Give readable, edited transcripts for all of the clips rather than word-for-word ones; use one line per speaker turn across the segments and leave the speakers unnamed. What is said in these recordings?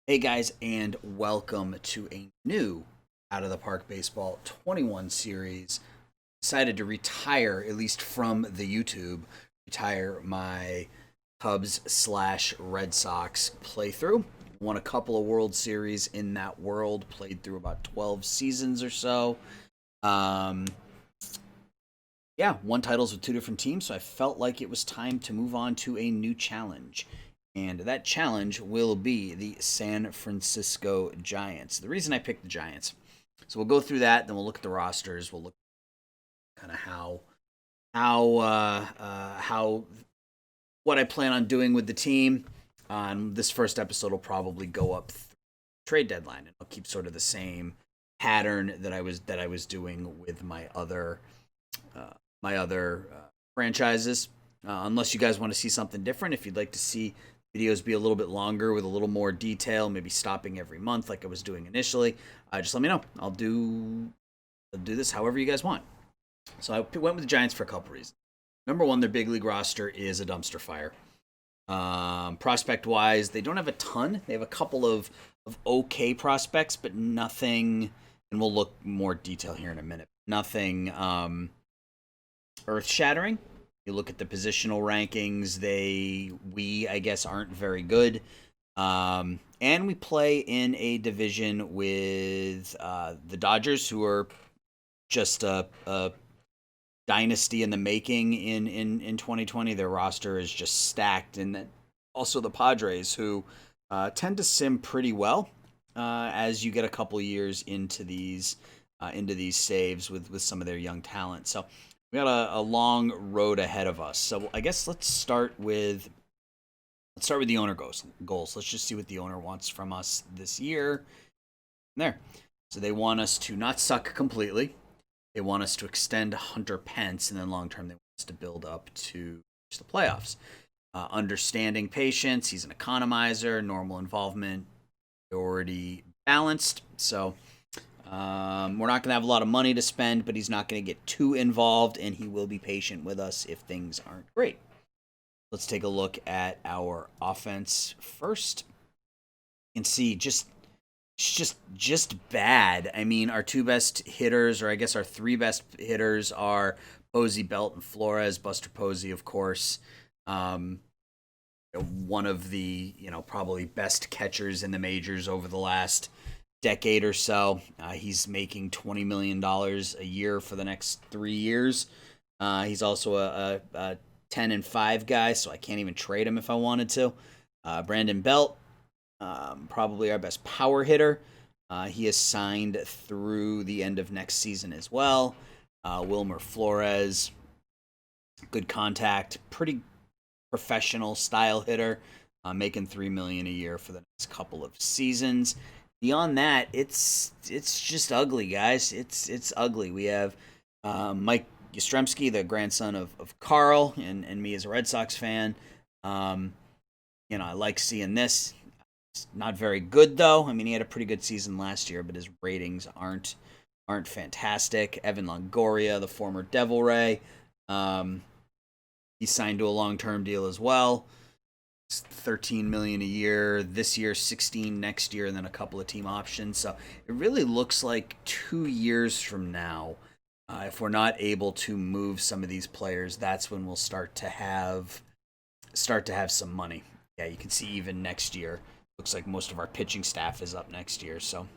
Hey guys, and welcome to a new Out of the Park Baseball 21 series. Decided to retire, at least from the YouTube, retire my Cubs slash Red Sox playthrough. Won a couple of World Series in that world, played through about 12 seasons or so. Um, yeah, won titles with two different teams, so I felt like it was time to move on to a new challenge. And that challenge will be the San Francisco Giants. The reason I picked the Giants. So we'll go through that, then we'll look at the rosters. We'll look kind of how what I plan on doing with the team. This first episode will probably go up trade deadline, and I'll keep sort of the same pattern that I was doing with my other franchises. Unless you guys want to see something different, if you'd like to see videos be a little bit longer with a little more detail, maybe stopping every month like I was doing initially, just let me know. I'll do this however you guys want. So I went with the Giants for a couple reasons. Number one, their big league roster is a dumpster fire. Prospect wise, they don't have a ton. They have a couple of okay prospects, but nothing. And we'll look more detail here in a minute. Nothing earth shattering. You look at the positional rankings, I guess, aren't very good. And we play in a division with the Dodgers, who are just a dynasty in the making in 2020. Their roster is just stacked. And then also the Padres, who tend to sim pretty well as you get a couple years into these saves with some of their young talent. So we got a long road ahead of us. So I guess let's start with the owner goals. Let's just see what the owner wants from us this year. There. So they want us to not suck completely. They want us to extend Hunter Pence, and then long term they want us to build up to the playoffs. Understanding patience. He's an economizer. Normal involvement. Priority balanced. So we're not going to have a lot of money to spend, but he's not going to get too involved, and he will be patient with us if things aren't great. Let's take a look at our offense first. You can see just bad. I mean, our two best hitters, or I guess our three best hitters, are Posey, Belt, and Flores. Buster Posey, of course, one of the probably best catchers in the majors over the last decade or so. He's making $20 million a year for the next 3 years. He's also a 10-5 guy, so I can't even trade him if I wanted to. Brandon Belt, probably our best power hitter. He is signed through the end of next season as well. Wilmer Flores, good contact, pretty professional style hitter, making $3 million a year for the next couple of seasons. Beyond that, it's just ugly, guys. It's ugly. We have Mike Yastrzemski, the grandson of Carl, and me as a Red Sox fan. I like seeing this. It's not very good though. I mean, he had a pretty good season last year, but his ratings aren't fantastic. Evan Longoria, the former Devil Ray, he's signed to a long-term deal as well. $13 million a year this year, $16 next year, and then a couple of team options. So it really looks like 2 years from now, if we're not able to move some of these players, that's when we'll start to have some money. Yeah, you can see even next year. Looks like most of our pitching staff is up next year. So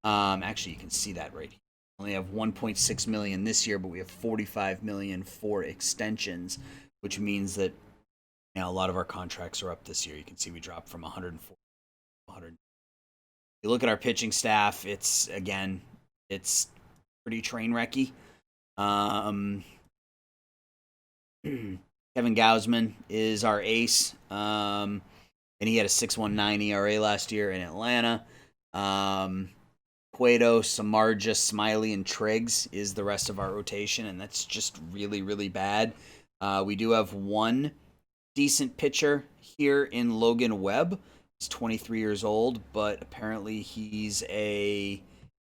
actually, you can see that right here. We only have 1.6 million this year, but we have 45 million for extensions, which means that a lot of our contracts are up this year. You can see we dropped from 140 to 100. You look at our pitching staff, it's pretty train wrecky. Kevin Gausman is our ace, and he had a 6.19 ERA last year in Atlanta. Cueto, Samardzija, Smiley, and Triggs is the rest of our rotation, and that's just really, really bad. We do have one decent pitcher here in Logan Webb. He's 23 years old, but apparently he's a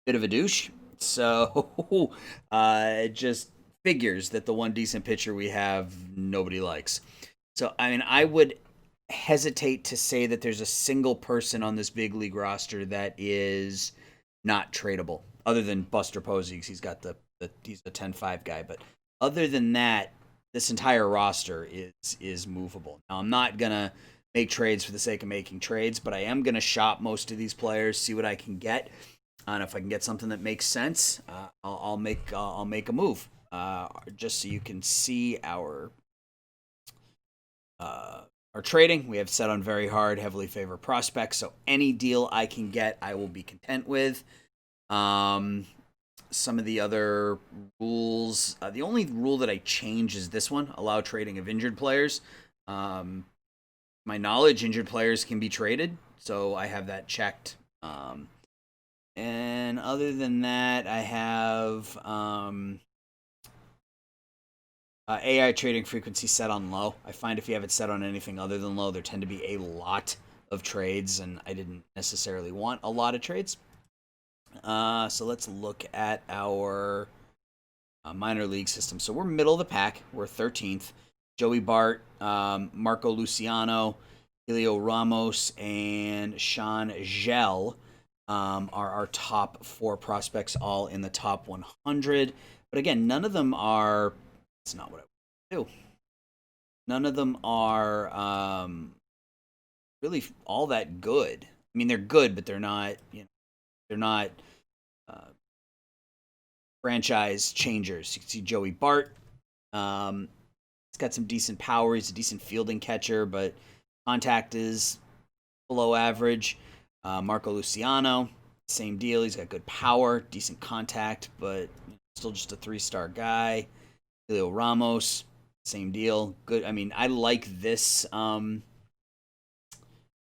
bit of a douche. So it just figures that the one decent pitcher we have, nobody likes. So, I mean, I would hesitate to say that there's a single person on this big league roster that is not tradable, other than Buster Posey, because he's a 10-5 guy. But other than that, this entire roster is movable. Now, I'm not gonna make trades for the sake of making trades, but I am gonna shop most of these players, see what I can get, and if I can get something that makes sense, I'll make a move. Just so you can see our trading, we have set on very hard, heavily favor prospects. So any deal I can get, I will be content with. Some of the other rules, the only rule that I change is this one: allow trading of injured players. My knowledge, injured players can be traded, so I have that checked. And other than that, I have AI trading frequency set on low. I find if you have it set on anything other than low, there tend to be a lot of trades, and I didn't necessarily want a lot of trades. So let's look at our minor league system. So we're middle of the pack. We're 13th. Joey Bart, Marco Luciano, Helio Ramos, and Sean Gell are our top 4 prospects, all in the top 100. But again, none of them are. It's not what I do. None of them are really all that good. I mean, they're good, but they're not. They're not franchise changers. You can see Joey Bart. He's got some decent power. He's a decent fielding catcher, but contact is below average. Marco Luciano, same deal. He's got good power, decent contact, but still just a 3-star guy. Julio Ramos, same deal. Good. I mean, I like this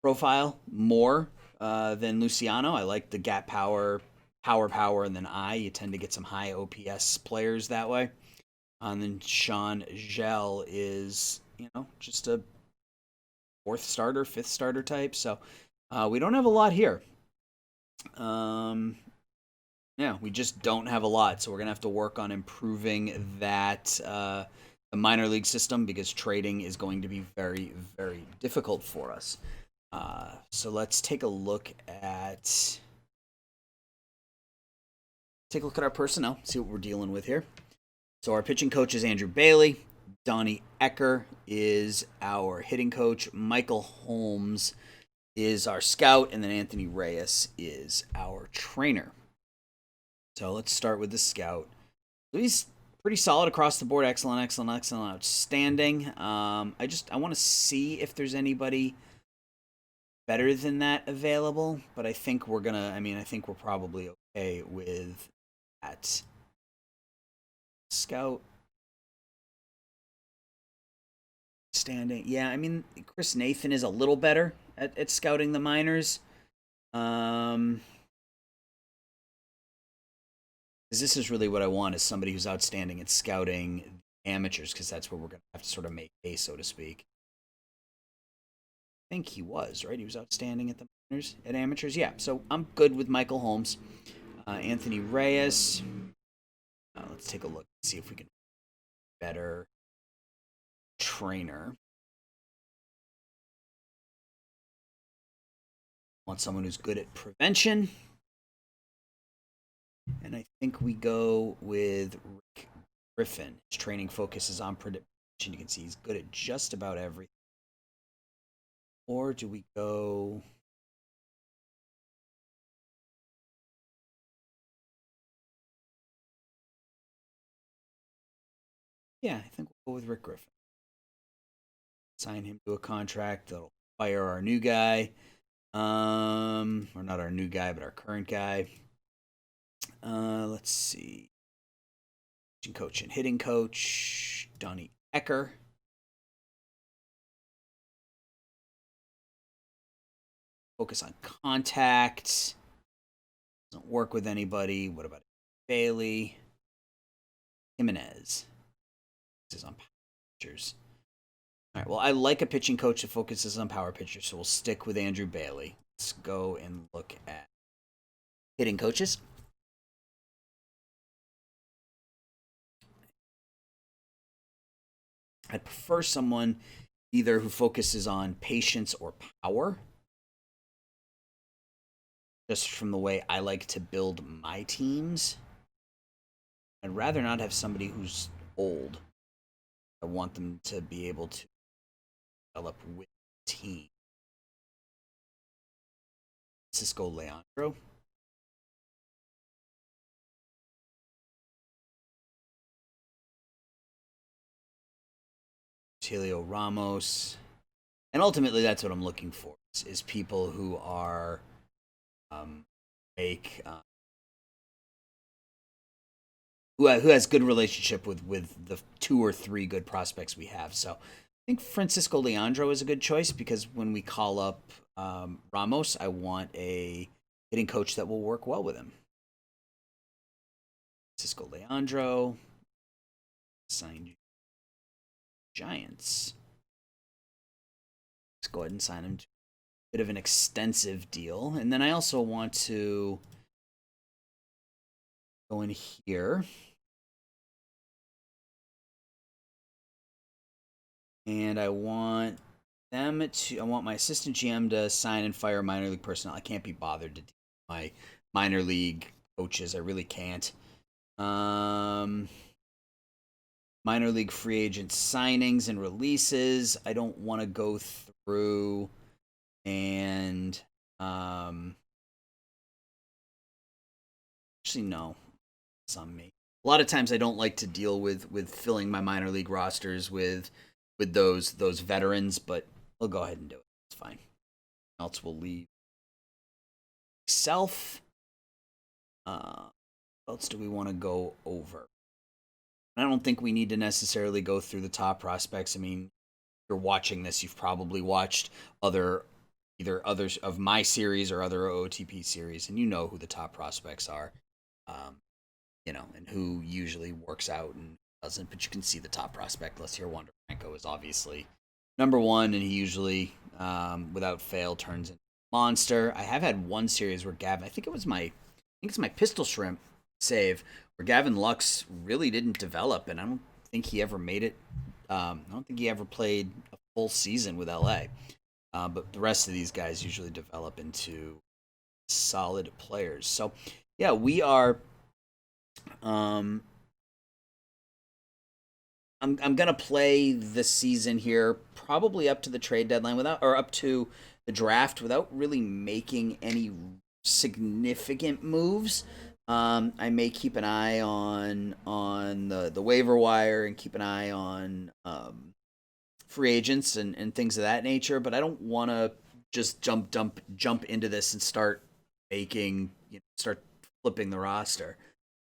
profile more than Luciano. I like the gap power, and then you tend to get some high OPS players that way. And then Sean Gell is, just a 4th starter, 5th starter type. So we don't have a lot here. Yeah, we just don't have a lot. So we're going to have to work on improving that the minor league system, because trading is going to be very, very difficult for us. So let's take a look at our personnel, see what we're dealing with here. So our pitching coach is Andrew Bailey. Donnie Ecker is our hitting coach. Michael Holmes is our scout, and then Anthony Reyes is our trainer. So let's start with the scout. So he's pretty solid across the board. Excellent, outstanding. I want to see if there's anybody better than that available, but I think we're probably okay with that. Scout. Standing. Yeah, I mean, Chris Nathan is a little better at scouting the minors. Because this is really what I want, is somebody who's outstanding at scouting amateurs, because that's where we're going to have to sort of make hay, so to speak. I think he was, right? He was outstanding at the minors, at amateurs. Yeah, so I'm good with Michael Holmes. Anthony Reyes. Let's take a look and see if we can better trainer. Want someone who's good at prevention. And I think we go with Rick Griffin. His training focuses on prevention. You can see he's good at just about everything. Or do we go... Yeah, I think we'll go with Rick Griffin. Sign him to a contract that'll fire our new guy. Or not our new guy, but our current guy. Let's see. Coach and hitting coach, Donnie Ecker. Focus on contact. Doesn't work with anybody. What about Bailey? Jimenez. This is on pitchers. All right, well, I like a pitching coach that focuses on power pitchers, so we'll stick with Andrew Bailey. Let's go and look at hitting coaches. I'd prefer someone either who focuses on patience or power. Just from the way I like to build my teams. I'd rather not have somebody who's old. I want them to be able to develop with the team. Cisco Leandro. Helio Ramos. And ultimately, that's what I'm looking for, is people who are make who has good relationship with the 2 or 3 good prospects we have. So I think Francisco Leandro is a good choice, because when we call up Ramos, I want a hitting coach that will work well with him. Francisco Leandro signed Giants. Let's go ahead and sign him to a bit of an extensive deal. And then I also want to go in here and I want my assistant GM to sign and fire minor league personnel. I can't be bothered to do my minor league coaches. I really can't. Minor league free agent signings and releases. I don't want to go through and actually, no, it's on me. A lot of times I don't like to deal with filling my minor league rosters with those veterans, but we'll go ahead and do it. It's fine. Else we'll leave. What else do we want to go over? I don't think we need to necessarily go through the top prospects. I mean, if you're watching this, you've probably watched either others of my series or other OOTP series, and you know who the top prospects are, and who usually works out and doesn't. But you can see the top prospect list here. Wander Franco is obviously number 1, and he usually, without fail, turns into a monster. I have had one series where Gavin, I think it's my Pistol Shrimp save, where Gavin Lux really didn't develop, and I don't think he ever made it. I don't think he ever played a full season with LA. But the rest of these guys usually develop into solid players. So, yeah, we are. I'm gonna play the season here, probably up to the trade deadline up to the draft, without really making any significant moves. I may keep an eye on the waiver wire and keep an eye on free agents and things of that nature, but I don't want to just jump into this and start start flipping the roster.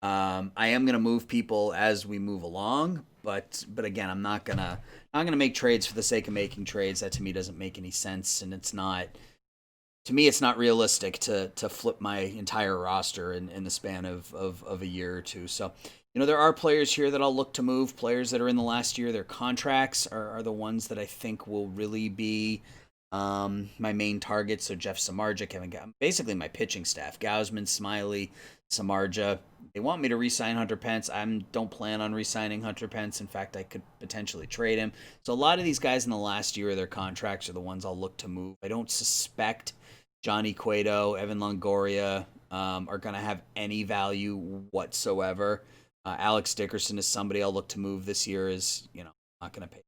I am gonna move people as we move along, but again, I'm not gonna make trades for the sake of making trades. That to me doesn't make any sense, and it's not. To me, it's not realistic to flip my entire roster in the span of a year or two. So, there are players here that I'll look to move, players that are in the last year. Their contracts are the ones that I think will really be my main targets. So Jeff Samardzija, Kevin Gausman, basically my pitching staff, Gausman, Smiley, Samardzija. They want me to re-sign Hunter Pence. I don't plan on re-signing Hunter Pence. In fact, I could potentially trade him. So a lot of these guys in the last year of their contracts are the ones I'll look to move. I don't suspect Johnny Cueto, Evan Longoria are going to have any value whatsoever. Alex Dickerson is somebody I'll look to move this year. Not going to pay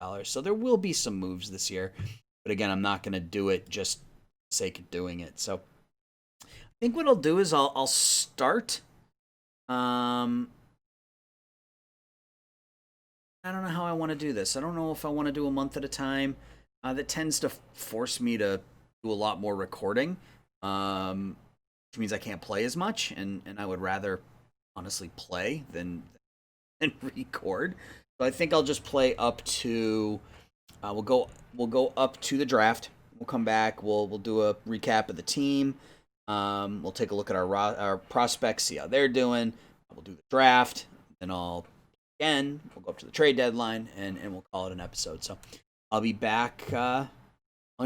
$. So there will be some moves this year, but again, I'm not going to do it just for the sake of doing it. So I think what I'll do is I'll start. I don't know how I want to do this. I don't know if I want to do a month at a time. That tends to force me to do a lot more recording, which means I can't play as much, and I would rather honestly play than record. So I think I'll just play up to. We'll go up to the draft. We'll come back. We'll do a recap of the team. We'll take a look at our prospects, see how they're doing. We'll do the draft. Then we'll go up to the trade deadline, and we'll call it an episode. So I'll be back on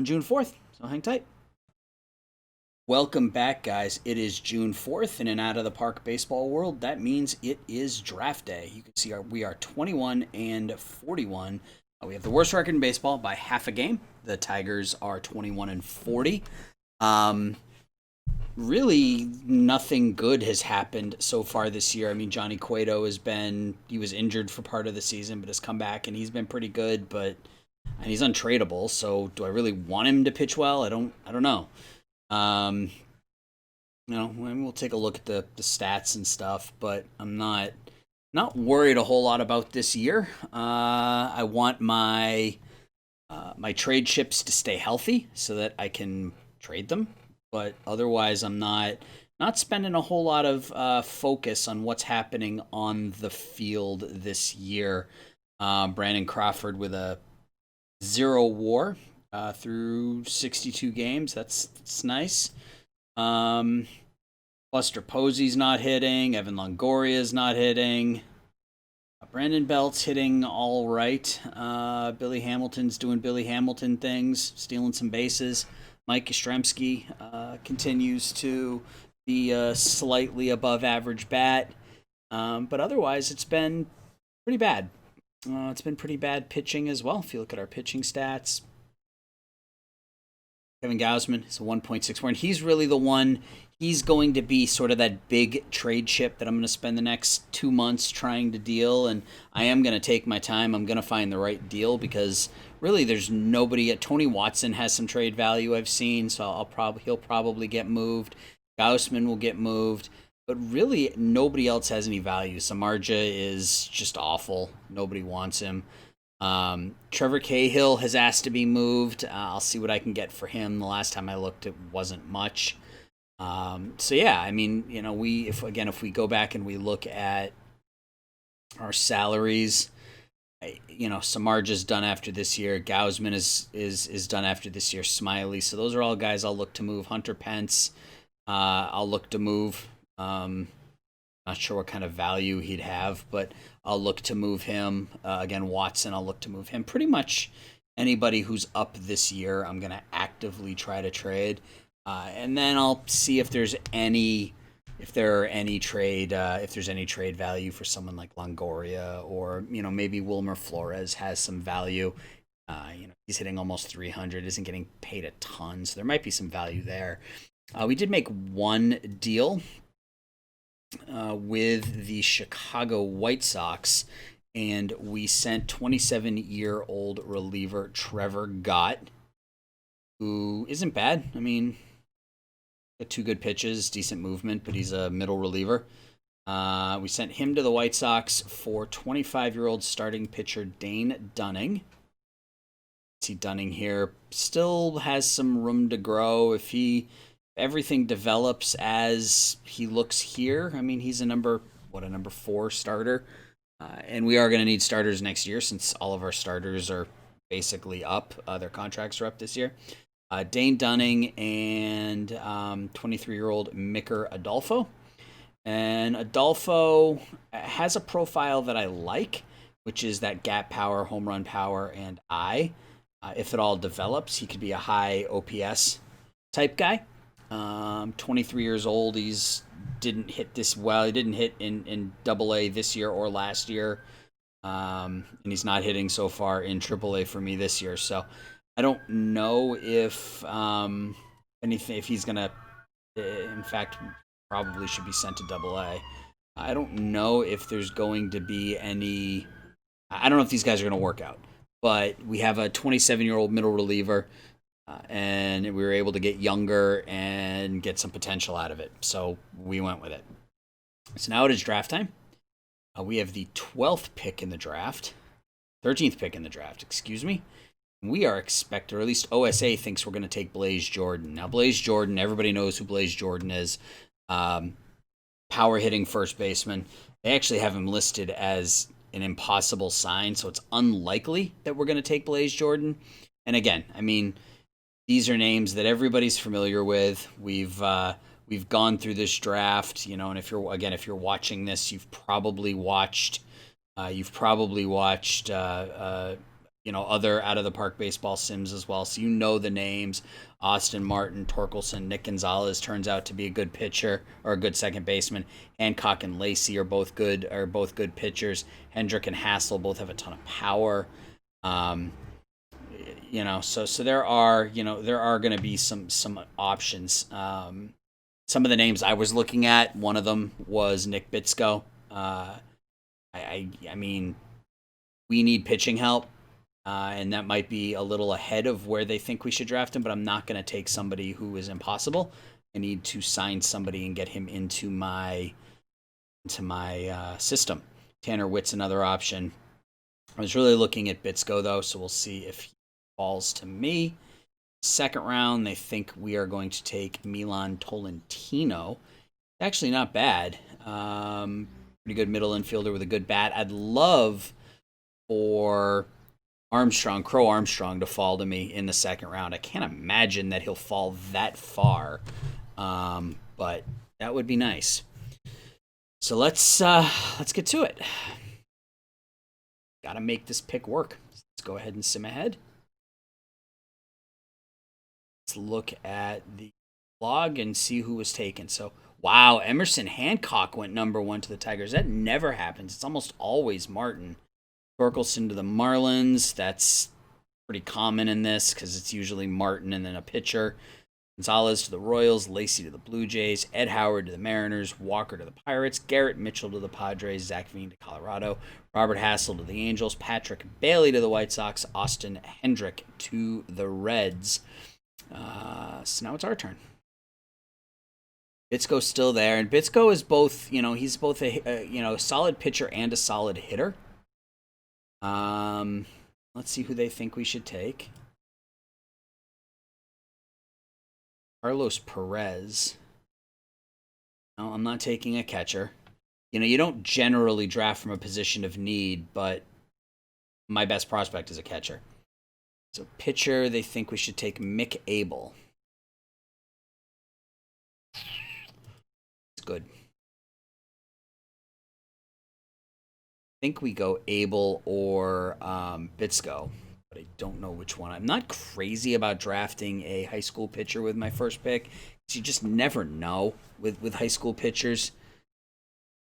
June 4th. So hang tight. Welcome back, guys. It is June 4th, and in Out of the Park baseball world, that means it is draft day. You can see we are 21 and 41. We have the worst record in baseball by half a game. The Tigers are 21-40. Um, Really, nothing good has happened so far this year. I mean, Johnny Cueto he was injured for part of the season, but has come back and he's been pretty good. But and he's untradeable. So, do I really want him to pitch well? I don't know. Um, we'll take a look at the stats and stuff, but I'm not worried a whole lot about this year. I want my trade chips to stay healthy so that I can trade them. But otherwise, I'm not spending a whole lot of focus on what's happening on the field this year. Brandon Crawford with a 0 WAR through 62 games. That's nice. Buster Posey's not hitting. Evan Longoria's not hitting. Brandon Belt's hitting all right. Billy Hamilton's doing Billy Hamilton things, stealing some bases. Mike Yastrzemski continues to be a slightly above average bat. But otherwise, it's been pretty bad. It's been pretty bad pitching as well. If you look at our pitching stats, Kevin Gausman is a 1.64, and he's really the one. He's going to be sort of that big trade chip that I'm going to spend the next 2 months trying to deal, and I am going to take my time. I'm going to find the right deal because really there's nobody yet. Tony Watson has some trade value I've seen, so he'll probably get moved. Gausman will get moved, but really nobody else has any value. Samardzija is just awful. Nobody wants him. Trevor Cahill has asked to be moved. I'll see what I can get for him. The last time I looked, it wasn't much. So yeah, I mean, if we go back and we look at our salaries, Samardzija's done after this year. Gausman is done after this year. Smiley. So those are all guys I'll look to move. Hunter Pence, I'll look to move. Not sure what kind of value he'd have, but I'll look to move him. Again, Watson, I'll look to move him. Pretty much anybody who's up this year, I'm going to actively try to trade. And then I'll see if there's any trade value for someone like Longoria, or maybe Wilmer Flores has some value. He's hitting almost 300, isn't getting paid a ton, so there might be some value there. We did make one deal with the Chicago White Sox, and we sent 27-year-old reliever Trevor Gott, who isn't bad. I mean, got 2 good pitches, decent movement, but he's a middle reliever. We sent him to the White Sox for 25-year-old starting pitcher Dane Dunning. See, Dunning here still has some room to grow. If everything develops as he looks here, I mean, he's a number 4 starter. And we are going to need starters next year since all of our starters are basically up. Their contracts are up this year. Dane Dunning and 23-year-old Micker Adolfo. And Adolfo has a profile that I like, which is that gap power, home run power, and if it all develops, he could be a high OPS type guy. 23 years old. Didn't hit this well. He didn't hit in AA this year or last year. And he's not hitting so far in AAA for me this year. So I don't know if he's gonna. In fact, probably should be sent to AA. I don't know if there's going to be any. I don't know if these guys are going to work out. But we have a 27-year-old middle reliever, and we were able to get younger and get some potential out of it. So we went with it. So now it is draft time. We have the 12th pick in the draft. 13th pick in the draft, excuse me. We are expected, or at least OSA thinks we're going to take Blaze Jordan. Now, Blaze Jordan, everybody knows who Blaze Jordan is. Power hitting first baseman. They actually have him listed as an impossible sign, so it's unlikely that we're going to take Blaze Jordan. And again, I mean, these are names that everybody's familiar with. We've gone through this draft, and if you're watching this, you've probably watched other out of the park baseball sims as well. So the names. Austin Martin, Torkelson, Nick Gonzalez turns out to be a good pitcher or a good second baseman. Hancock and Lacey are both good pitchers. Hendrick and Hassel both have a ton of power. Um, so there are going to be some options. Some of the names I was looking at, one of them was Nick Bitsko. I mean, we need pitching help, and that might be a little ahead of where they think we should draft him. But I'm not going to take somebody who is impossible. I need to sign somebody and get him into my system. Tanner Witt's another option. I was really looking at Bitsko though, so we'll see if he falls to me. Second round, they think we are going to take Milan Tolentino. Actually, not bad. Pretty good middle infielder with a good bat. I'd love for Crow Armstrong, to fall to me in the second round. I can't imagine that he'll fall that far, but that would be nice. So let's get to it. Got to make this pick work. Let's go ahead and sim ahead. Let's look at the log and see who was taken. So, wow, Emerson Hancock went number 1 to the Tigers. That never happens. It's almost always Martin. Torkelson to the Marlins. That's pretty common in this because it's usually Martin and then a pitcher. Gonzalez to the Royals, Lacey to the Blue Jays, Ed Howard to the Mariners, Walker to the Pirates, Garrett Mitchell to the Padres, Zach Veen to Colorado, Robert Hassel to the Angels, Patrick Bailey to the White Sox, Austin Hendrick to the Reds. So now it's our turn. Bitsko's still there, and Bitsko is both, he's both a solid pitcher and a solid hitter. Let's see who they think we should take. Carlos Perez. No, I'm not taking a catcher. You don't generally draft from a position of need, but my best prospect is a catcher. So pitcher, they think we should take Mick Abel. It's good. I think we go Abel or Bitsko, but I don't know which one. I'm not crazy about drafting a high school pitcher with my first pick, because you just never know with high school pitchers.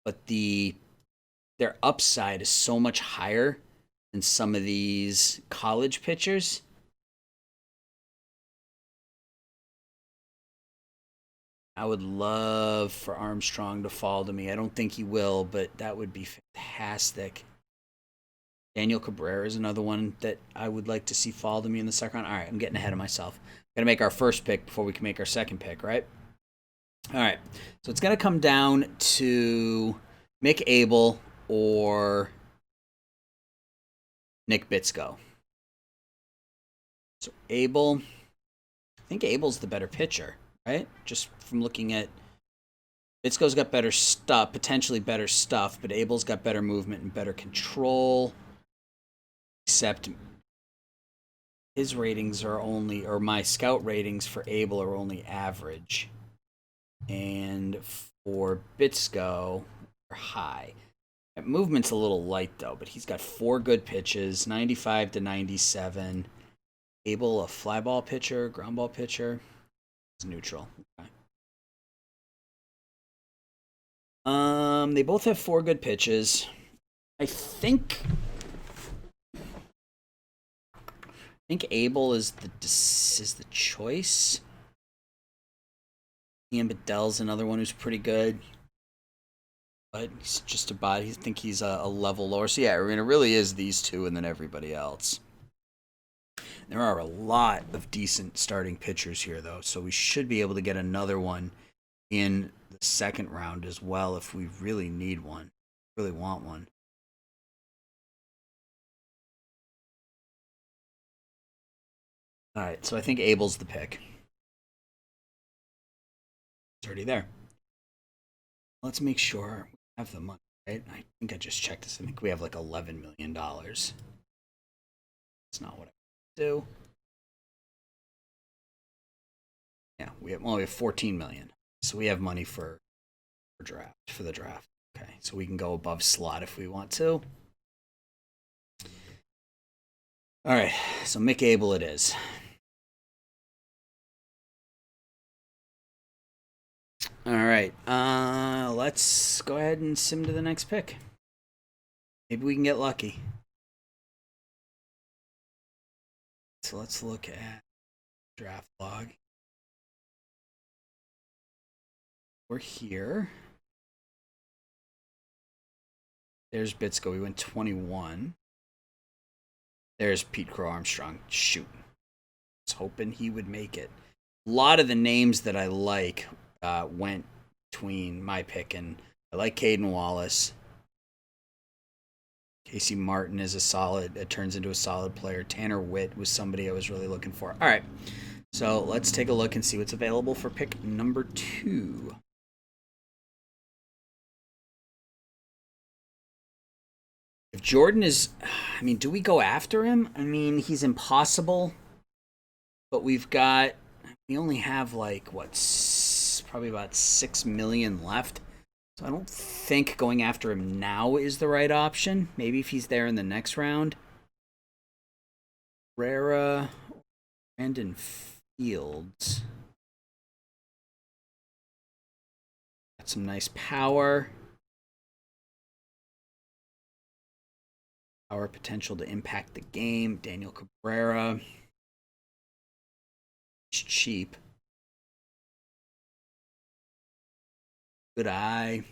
But their upside is so much higher than some of these college pitchers. I would love for Armstrong to fall to me. I don't think he will, but that would be fantastic. Daniel Cabrera is another one that I would like to see fall to me in the second round. All right, I'm getting ahead of myself. Got to make our first pick before we can make our second pick, right? All right, so it's going to come down to Mick Abel or Nick Bitsko. So Abel, I think Abel's the better pitcher, right? Just from looking at Bitsko's got better stuff, potentially better stuff, but Abel's got better movement and better control. Except his ratings are only, or my scout ratings for Abel are only average. And for Bitsko, they're high. That movement's a little light, though, but he's got 4 good pitches, 95 to 97. Abel, a fly ball pitcher, ground ball pitcher. It's neutral. Okay. They both have 4 good pitches. I think Abel is the choice. Ian Bedell's another one who's pretty good, but he's just about. I think he's a level lower. So yeah, I mean, it really is these two and then everybody else. There are a lot of decent starting pitchers here, though, so we should be able to get another one in the second round as well if we really need one, really want one. All right, so I think Abel's the pick. It's already there. Let's make sure we have the money, right? I think I just checked this. I think we have like $11 million. That's not what I do. Yeah, we have 14 million. So we have money for the draft. Okay, so we can go above slot if we want to. All right, so Mick Abel it is. All right, let's go ahead and sim to the next pick. Maybe we can get lucky. so let's look at draft log. We're here. There's Bitsko. We went 21. There's Pete Crow Armstrong. Shoot. I was hoping he would make it. A lot of the names that I like went between my pick, and I like Caden Wallace. Casey Martin is a solid, it turns into a solid player. Tanner Witt was somebody I was really looking for. All right, so let's take a look and see what's available for pick number 2. If Jordan is, I mean, do we go after him? I mean, he's impossible, but we only have like, probably about 6 million left. So I don't think going after him now is the right option. Maybe if he's there in the next round. Rara, Brandon Fields. Got some nice power. Power potential to impact the game. Daniel Cabrera. It's cheap. Good eye.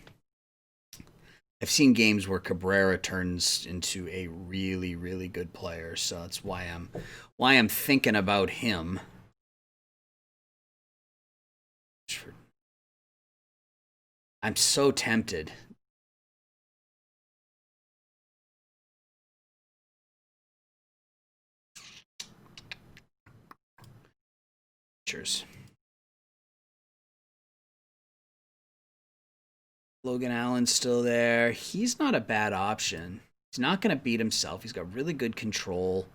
I've seen games where Cabrera turns into a really, really good player, so that's why I'm thinking about him. I'm so tempted. Cheers. Logan Allen's still there. He's not a bad option. He's not going to beat himself. He's got really good control.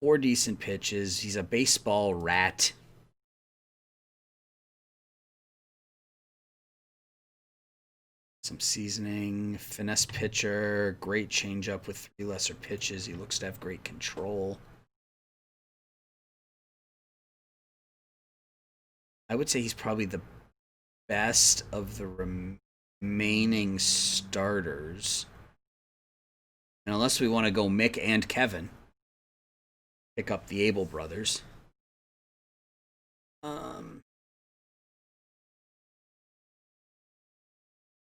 4 decent pitches. He's a baseball rat. Some seasoning. Finesse pitcher. Great changeup with 3 lesser pitches. He looks to have great control. I would say he's probably the best of the remaining starters. And unless we want to go Mick and Kevin, pick up the Abel brothers.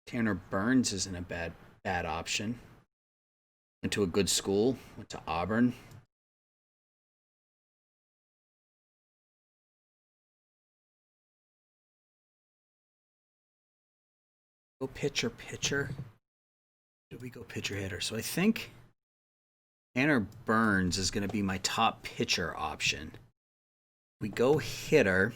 Tanner Burns isn't a bad option. Went to a good school. Went to Auburn. Go pitcher. Did we go pitcher hitter? So I think Tanner Burns is going to be my top pitcher option. We go hitter.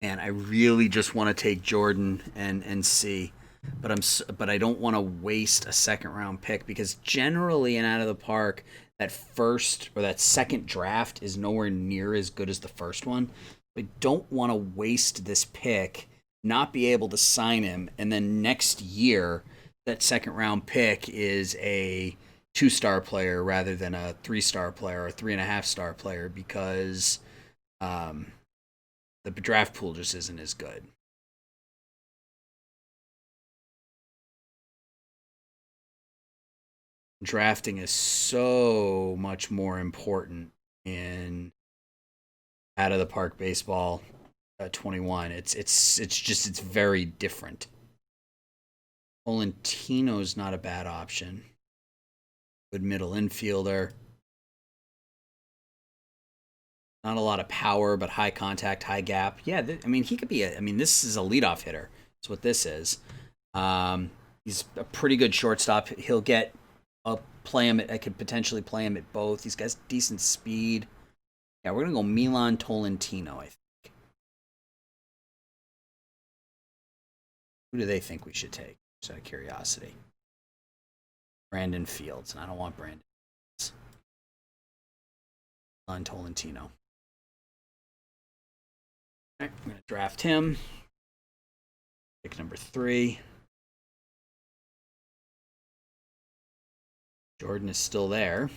And I really just want to take Jordan and see, but I don't want to waste a second round pick, because generally in Out of the Park, that first or that second draft is nowhere near as good as the first one. I don't want to waste this pick, not be able to sign him, and then next year that second round pick is a 2-star player rather than a 3-star player or 3.5-star player, because the draft pool just isn't as good. Drafting is so much more important in Out of the Park baseball 21. It's very different. Tolentino's not a bad option. Good middle infielder. Not a lot of power, but high contact, high gap. Yeah, he could be this is a leadoff hitter. That's what this is. He's a pretty good shortstop. He'll get I could potentially play him at both. He's got decent speed. Yeah, we're going to go Milan Tolentino, I think. Who do they think we should take? Just out of curiosity. Brandon Fields, and I don't want Brandon Fields. Milan Tolentino. All right, I'm going to draft him. Pick number 3. Jordan is still there.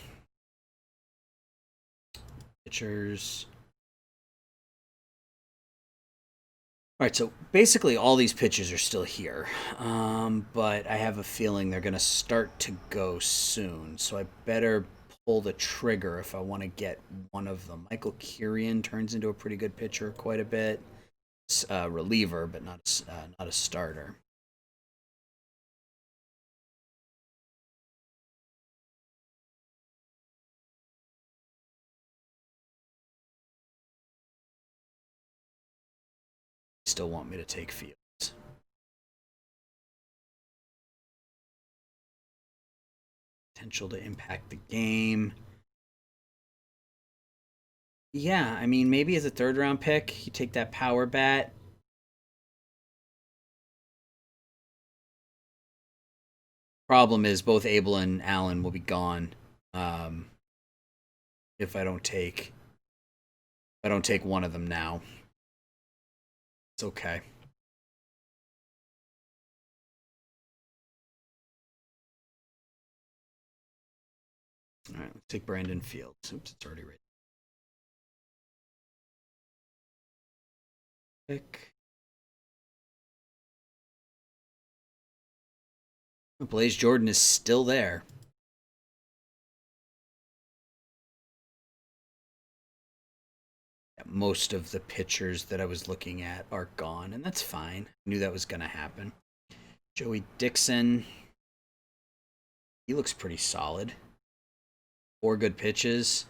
Pitchers. All right, so basically all these pitchers are still here, but I have a feeling they're going to start to go soon, so I better pull the trigger if I want to get one of them. Michael Kirian turns into a pretty good pitcher quite a bit. Reliever, but not a starter. Still want me to take Fields. Potential to impact the game. Yeah, I mean, maybe as a third round pick, you take that power bat. Problem is, both Abel and Allen will be gone um, if I don't take one of them now. It's okay. All right, let's take Brandon Fields. Oops, it's already ready. Pick. Blaze Jordan is still there. Most of the pitchers that I was looking at are gone, and that's fine. I knew that was going to happen. Joey Dixon. He looks pretty solid. 4 good pitches.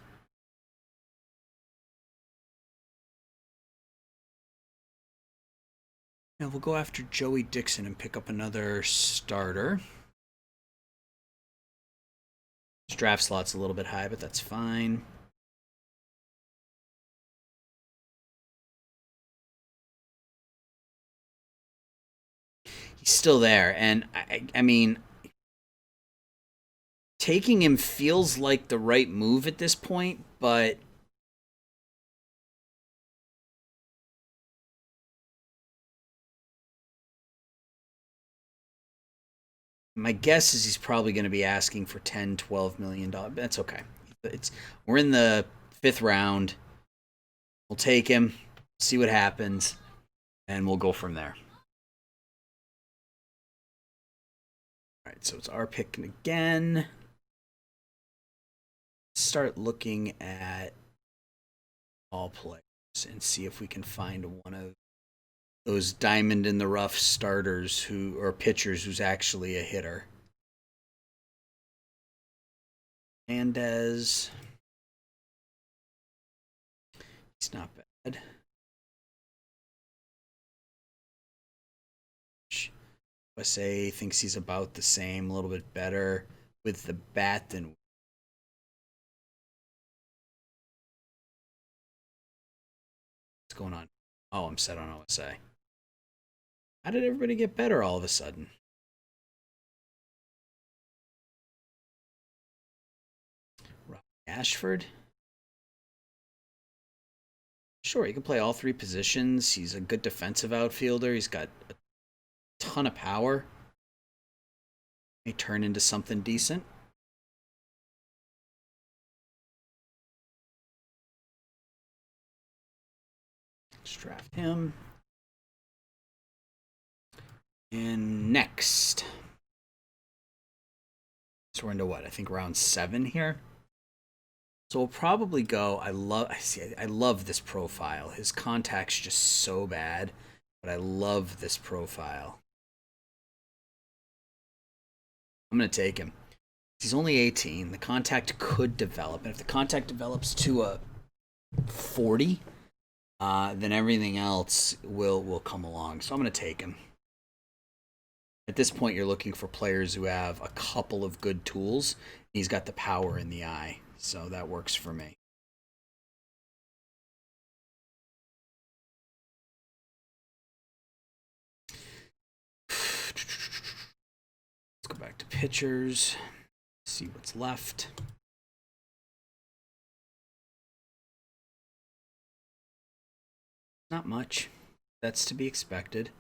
Now we'll go after Joey Dixon and pick up another starter. His draft slot's a little bit high, but that's fine. He's still there, and I mean, taking him feels like the right move at this point, but my guess is he's probably going to be asking for 10, 12 million dollars. That's okay. We're in the 5th round. We'll take him, see what happens, and we'll go from there. All right, so it's our pick again. Start looking at all players and see if we can find one of those diamond in the rough starters or pitchers who's actually a hitter. Mendez. He's not bad. USA thinks he's about the same, a little bit better with the bat than. What's going on? Oh, I'm set on OSA. How did everybody get better all of a sudden? Ashford? Sure, he can play all 3 positions. He's a good defensive outfielder. He's got a ton of power. May turn into something decent. Let's draft him. And next. So we're into what? I think round 7 here. So we'll probably go. I love this profile. His contact's just so bad, but I love this profile. I'm gonna take him. He's only 18. The contact could develop, and if the contact develops to a 40, then everything else will come along. So I'm gonna take him. At this point, you're looking for players who have a couple of good tools. He's got the power in the eye, so that works for me. Let's go back to pitchers, see what's left. Not much. That's to be expected.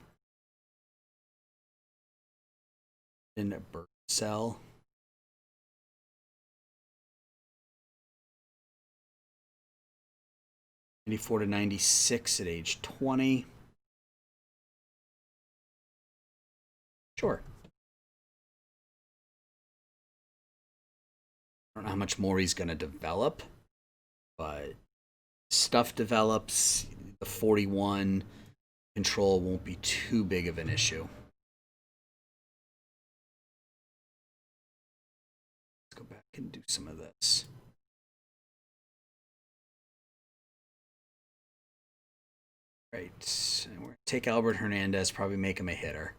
In a bird cell. '94 to '96 at age 20. Sure. I don't know how much more he's going to develop, but stuff develops. The 41 control won't be too big of an issue. Let's go back and do some of this. Right. And we're going to take Albert Hernandez, probably make him a hitter.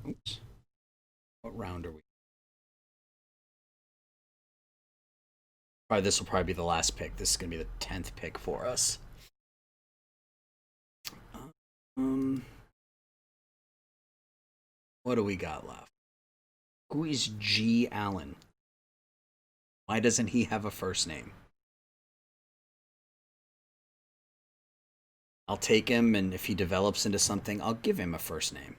Oops. What round are we? Probably this will probably be the last pick. This is going to be the 10th pick for us. What do we got left? Who is G. Allen? Why doesn't he have a first name? I'll take him, and if he develops into something, I'll give him a first name.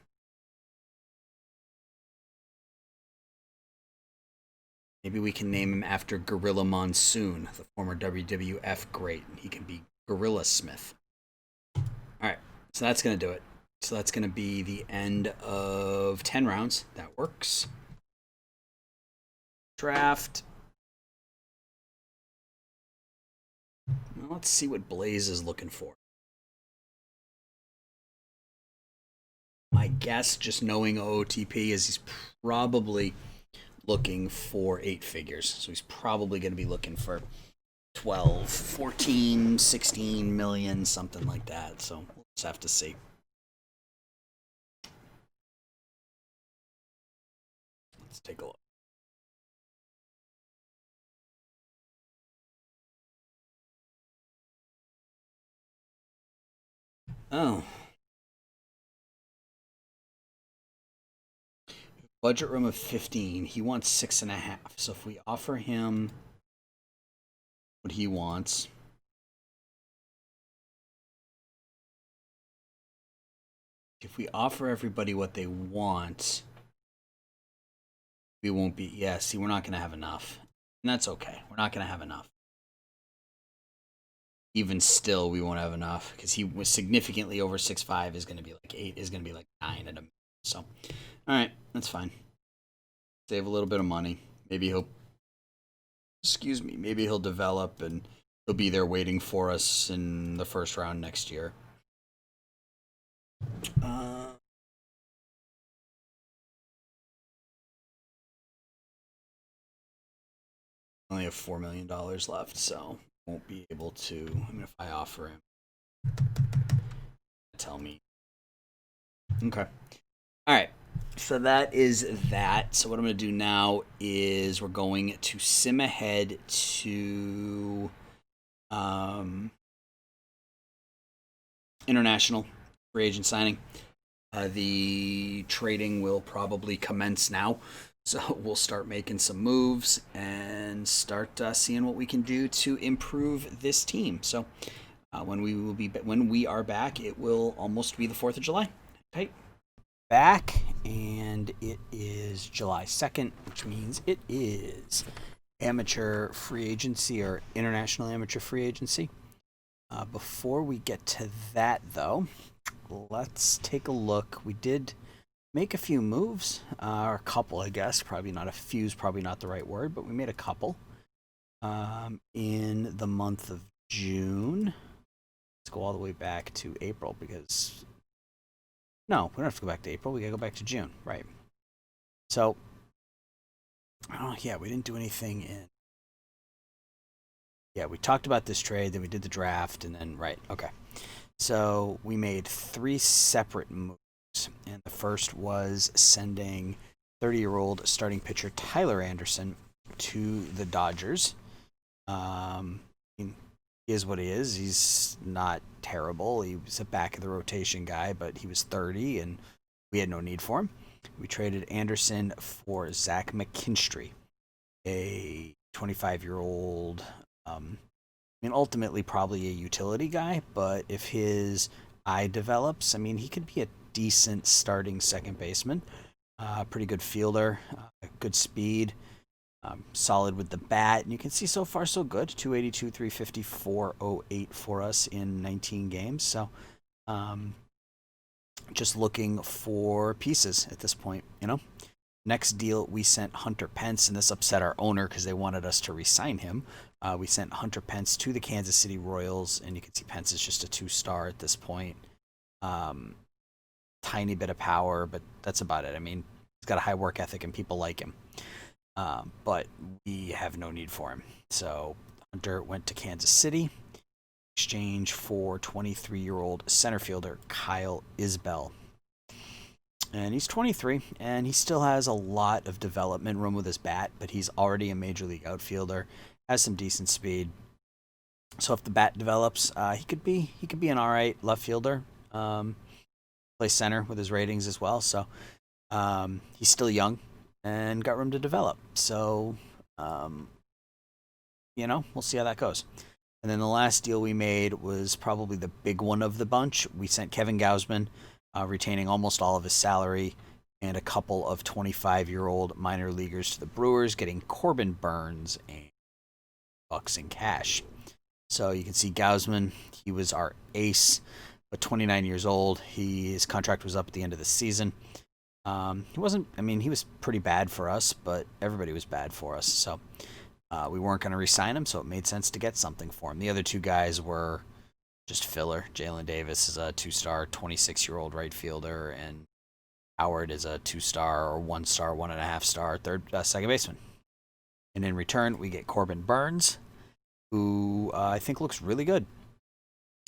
Maybe we can name him after Gorilla Monsoon, the former WWF great. He can be Gorilla Smith. All right, so that's going to do it. So that's going to be the end of 10 rounds. That works. Draft. Well, let's see what Blaze is looking for. My guess, just knowing OOTP, is he's probably looking for 8 figures. So he's probably going to be looking for 12, 14, 16 million, something like that. So we'll just have to see. Let's take a look. Oh. Budget room of 15. He wants 6.5. So if we offer him what he wants, if we offer everybody what they want, we won't be. Yeah, see, we're not going to have enough. And that's okay. We're not going to have enough. Even still, we won't have enough because he was significantly over 6'5", is going to be like 8, is going to be like 9 at a minute. So, all right, that's fine. Save a little bit of money. Maybe maybe he'll develop and he'll be there waiting for us in the first round next year. Only have $4 million left, so won't be able to. I mean, if I offer him, tell me. Okay. All right. So that is that. So what I'm going to do now is we're going to sim ahead to international free agent signing. The trading will probably commence now. So we'll start making some moves and start seeing what we can do to improve this team. So when we are back, it will almost be the 4th of July. Okay. Back, and it is July 2nd, which means it is amateur free agency or international amateur free agency. Before we get to that, though, let's take a look. We did make a few moves, or a couple, I guess. Probably not a few is probably not the right word, but we made a couple in the month of June. Let's go all the way back to April because... No, we don't have to go back to April. We got to go back to June, right? So, yeah, we didn't do anything in... Yeah, we talked about this trade, then we did the draft, and then, right, okay. So, we made 3 separate moves, and the first was sending 30-year-old starting pitcher Tyler Anderson to the Dodgers. He is what he is. He's not terrible. He was a back of the rotation guy, but he was 30 and we had no need for him. We traded Anderson for Zach McKinstry, a 25-year-old, ultimately probably a utility guy, but if his eye develops, he could be a decent starting second baseman. Pretty good fielder, good speed. Solid with the bat, and you can see so far so good. 282, 350, 408 for us in 19 games. So just looking for pieces at this point, you know. Next deal, we sent Hunter Pence, and this upset our owner because they wanted us to re-sign him. We sent Hunter Pence to the Kansas City Royals, and you can see Pence is just a 2-star at this point. Tiny bit of power, but that's about it. I mean, he's got a high work ethic, and people like him. But we have no need for him. So Hunter went to Kansas City, exchange for 23-year-old center fielder Kyle Isbell. And he's 23, and he still has a lot of development room with his bat, but he's already a major league outfielder, has some decent speed. So if the bat develops, he could be an all right left fielder. Play center with his ratings as well. So he's still young and got room to develop. So we'll see how that goes. And then the last deal we made was probably the big one of the bunch. We sent Kevin Gausman, retaining almost all of his salary, and a couple of 25-year-old minor leaguers to the Brewers, getting Corbin Burns and bucks in cash. So you can see Gausman, he was our ace, but 29 years old. His contract was up at the end of the season. He was pretty bad for us, but everybody was bad for us. So we weren't going to re-sign him, so it made sense to get something for him. The other two guys were just filler. Jalen Davis is a 2-star, 26-year-old right fielder, and Howard is a 2-star or 1-star, 1.5-star second baseman. And in return, we get Corbin Burns, who I think looks really good.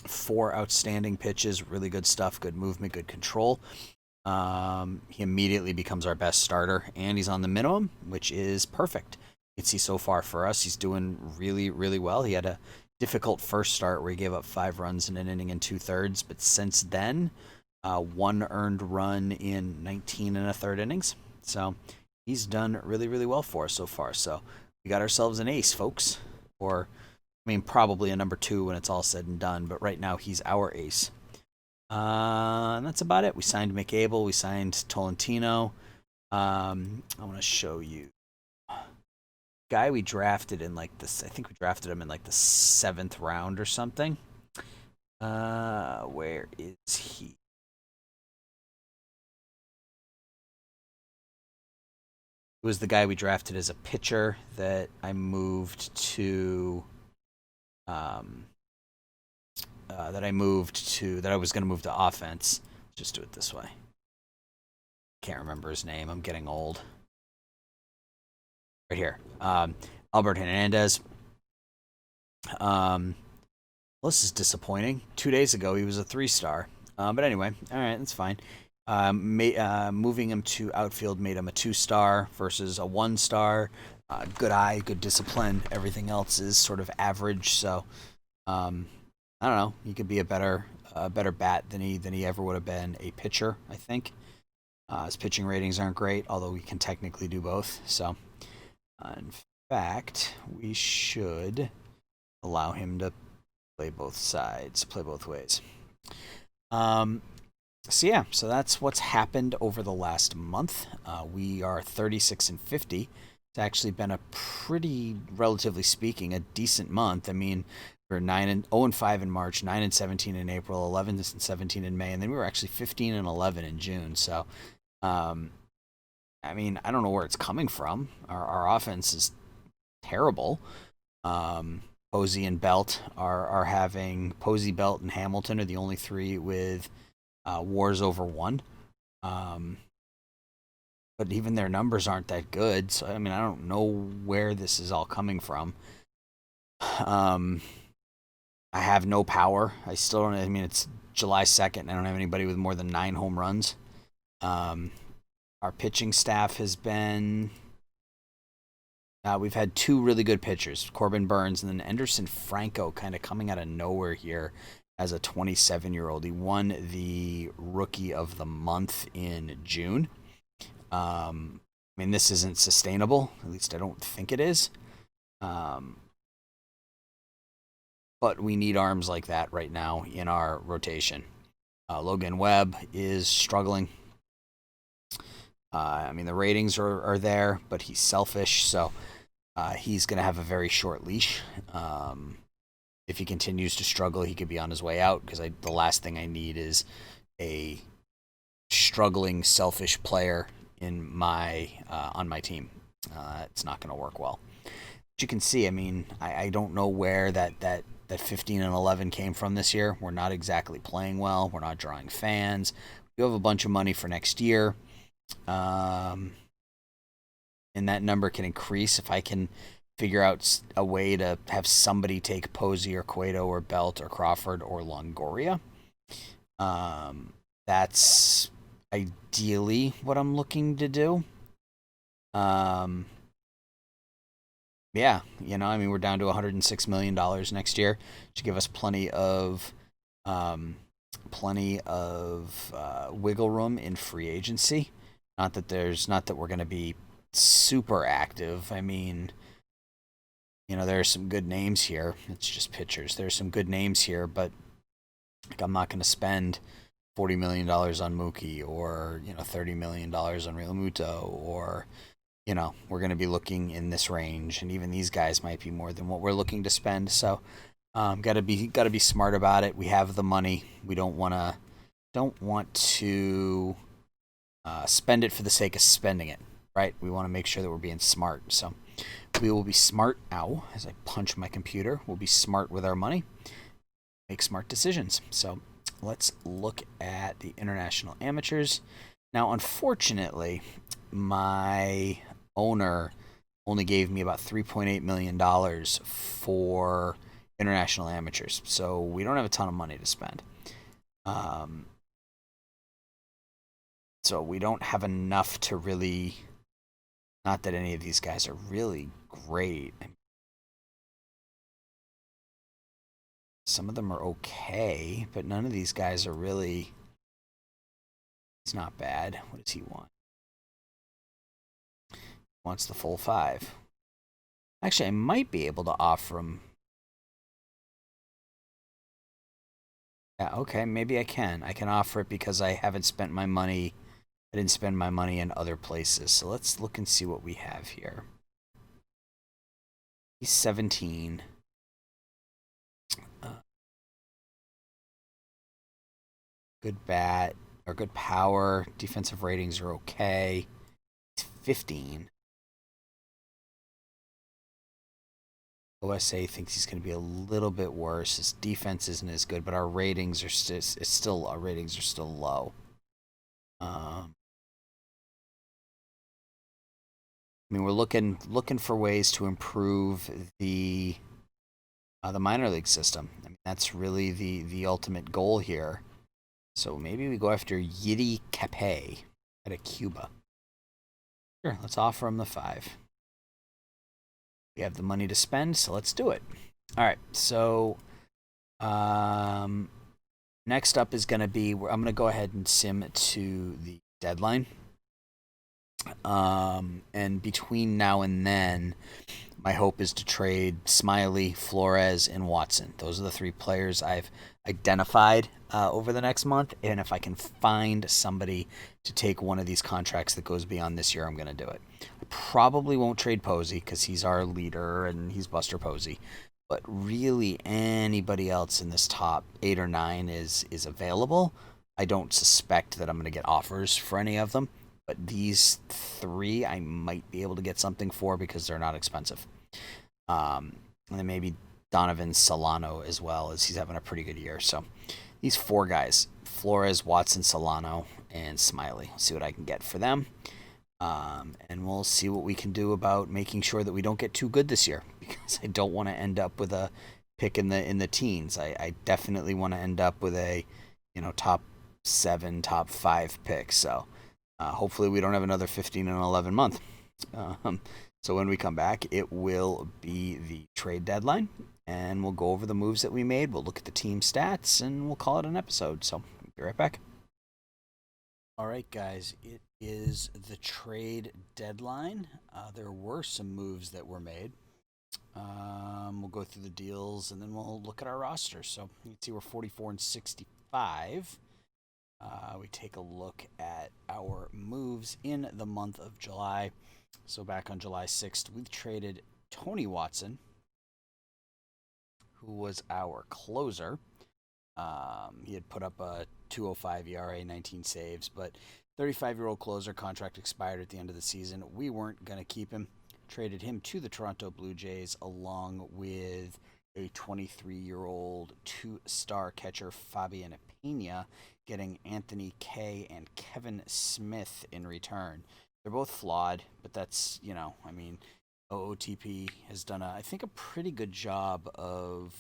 4 outstanding pitches, really good stuff, good movement, good control. He immediately becomes our best starter, and he's on the minimum, which is perfect. You can see so far for us, he's doing really, really well. He had a difficult first start where he gave up 5 runs in an inning and 2/3, but since then, 1 earned run in 19 1/3 innings. So he's done really, really well for us so far. So we got ourselves an ace, folks. Or, probably a number 2 when it's all said and done, but right now he's our ace. And that's about it. We signed McAble, we signed Tolentino. I want to show you. Guy we drafted in I think we drafted him in the 7th round or something. Where is he? It was the guy we drafted as a pitcher that I moved to that I was going to move to offense. Just do it this way. Can't remember his name. I'm getting old. Right here. Albert Hernandez. This is disappointing. 2 days ago, he was a 3-star. But anyway, all right, that's fine. Moving him to outfield made him a 2-star versus a 1-star. Good eye, good discipline. Everything else is sort of average. So, I don't know. He could be a better bat than he ever would have been a pitcher, I think. His pitching ratings aren't great, although we can technically do both. So, in fact, we should allow him to play both sides, play both ways. So that's what's happened over the last month. We are 36-50. It's actually been a pretty, relatively speaking, a decent month. We're 0-5 in March, 9-17 in April, 11-17 in May, and then we were actually 15-11 in June. So, I don't know where it's coming from. Our offense is terrible. Posey and Belt are having Posey, Belt, and Hamilton are the only 3 with WARs over 1. But even their numbers aren't that good. So I don't know where this is all coming from. I have no power. I still don't. It's July 2nd. I don't have anybody with more than 9 home runs. Our pitching staff has been. We've had 2 really good pitchers, Corbin Burns and then Anderson Franco, kind of coming out of nowhere here as a 27-year-old. He won the Rookie of the Month in June. This isn't sustainable. At least I don't think it is. But we need arms like that right now in our rotation. Logan Webb is struggling. The ratings are there, but he's selfish, so he's going to have a very short leash. If he continues to struggle, he could be on his way out, because the last thing I need is a struggling, selfish player in my on my team. It's not going to work well. But you can see, I mean, I don't know where that 15 and 11 came from this year. We're not exactly playing well. We're not drawing fans. We have a bunch of money for next year. And that number can increase if I can figure out a way to have somebody take Posey or Cueto or Belt or Crawford or Longoria. That's ideally what I'm looking to do. Yeah, you know, I mean, we're down to $106 million next year. Should give us plenty of wiggle room in free agency. Not that we're going to be super active. I mean, you know, there are some good names here. It's just pitchers. There's some good names here, but like, I'm not going to spend $40 million on Mookie or, you know, $30 million on Real Muto, or, you know, we're going to be looking in this range, and even these guys might be more than what we're looking to spend. So, gotta be smart about it. We have the money. We don't want to spend it for the sake of spending it, right? We want to make sure that we're being smart. So we will be smart. Ow! As I punch my computer, we'll be smart with our money. Make smart decisions. So let's look at the international amateurs. Now, unfortunately, my owner only gave me about $3.8 million for international amateurs, so we don't have a ton of money to spend. So we don't have enough to really, not that any of these guys are really great. Some of them are okay, but none of these guys are really, it's not bad. What does he want? He wants the full 5. Actually, I might be able to offer him. Yeah, okay, maybe I can. I can offer it because I haven't spent my money. I didn't spend my money in other places. So let's look and see what we have here. He's 17. Good bat, or good power. Defensive ratings are okay. He's 15. OSA thinks he's going to be a little bit worse. His defense isn't as good, but our ratings are still low. I mean, we're looking for ways to improve the minor league system. I mean, that's really the ultimate goal here. So maybe we go after Yiddy Cape out of Cuba. Sure, let's offer him the 5. We have the money to spend, so let's do it. All right, so next up is going to be, I'm going to go ahead and sim to the deadline. And between now and then, my hope is to trade Smiley, Flores, and Watson. Those are the 3 players I've identified over the next month. And if I can find somebody to take one of these contracts that goes beyond this year, I'm going to do it. I probably won't trade Posey because he's our leader and he's Buster Posey. But really, anybody else in this top 8 or 9 is available. I don't suspect that I'm going to get offers for any of them. But these 3 I might be able to get something for because they're not expensive. And then maybe Donovan Solano as well, as he's having a pretty good year. So these 4 guys, Flores, Watson, Solano, and Smiley. We'll see what I can get for them. And we'll see what we can do about making sure that we don't get too good this year, because I don't want to end up with a pick in the teens. I definitely want to end up with a, you know, top 7, top 5 pick. So hopefully we don't have another 15 and 11 month. So when we come back, it will be the trade deadline, and we'll go over the moves that we made. We'll look at the team stats, and we'll call it an episode. So be right back. All right, guys, it is the trade deadline. There were some moves that were made. We'll go through the deals, and then we'll look at our roster. So you can see we're 44 and 65. We take a look at our moves in the month of July. So back on July 6th, we traded Tony Watson, who was our closer. He had put up a
.205 ERA, 19 saves, but 35-year-old closer, contract expired at the end of the season. We weren't going to keep him. Traded him to the Toronto Blue Jays along with a 23-year-old two-star catcher, Fabian Pena, getting Anthony Kay and Kevin Smith in return. They're both flawed, but that's, I mean, OOTP has done, I think, a pretty good job of